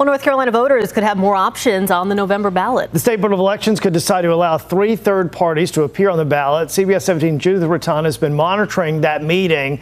Well, North Carolina voters could have more options on the November ballot. The State Board of Elections could decide to allow 3 third parties to appear on the ballot. CBS 17 Judith Ratana has been monitoring that meeting.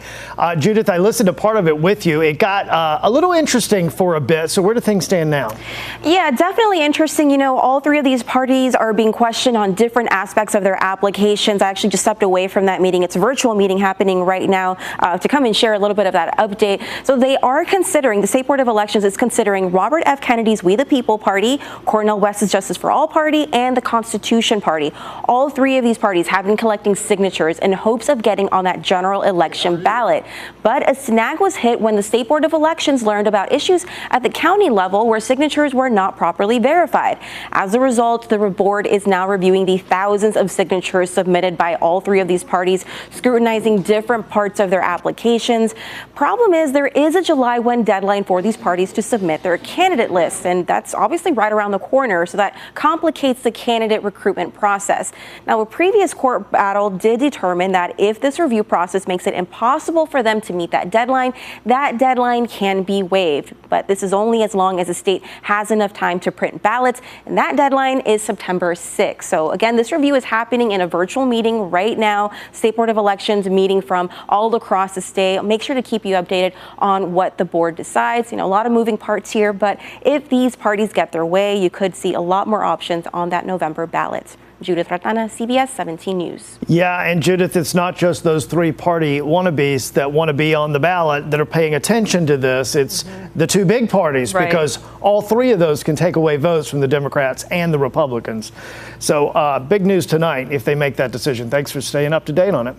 Judith, I listened to part of it with you. It got a little interesting for a bit. So where do things stand now? Yeah, definitely interesting. You know, all 3 of these parties are being questioned on different aspects of their applications. I actually just stepped away from that meeting. It's a virtual meeting happening right now to come and share a little bit of that update. So they are considering, the State Board of Elections is considering Robert F. Kennedy's We the People Party, Cornel West's Justice for All Party, and the Constitution Party. All 3 of these parties have been collecting signatures in hopes of getting on that general election ballot. But a snag was hit when the State Board of Elections learned about issues at the county level where signatures were not properly verified. As a result, the board is now reviewing the thousands of signatures submitted by all 3 of these parties, scrutinizing different parts of their applications. Problem is, there is a July 1 deadline for these parties to submit their candidate lists, and that's obviously right around the corner, so that complicates the candidate recruitment process. Now, a previous court battle did determine that if this review process makes it impossible for them to meet that deadline can be waived. But this is only as long as the state has enough time to print ballots, and that deadline is September 6th. So again, this review is happening in a virtual meeting right now. State Board of Elections meeting from all across the state. I'll make sure to keep you updated on what the board decides. You know, a lot of moving parts here, but if these parties get their way, you could see a lot more options on that November ballot. Judith Ratana, CBS 17 News. Yeah, and Judith, it's not just those 3 party wannabes that want to be on the ballot that are paying attention to this. It's the 2 big parties, right? Because all 3 of those can take away votes from the Democrats and the Republicans. So big news tonight if they make that decision. Thanks for staying up to date on it.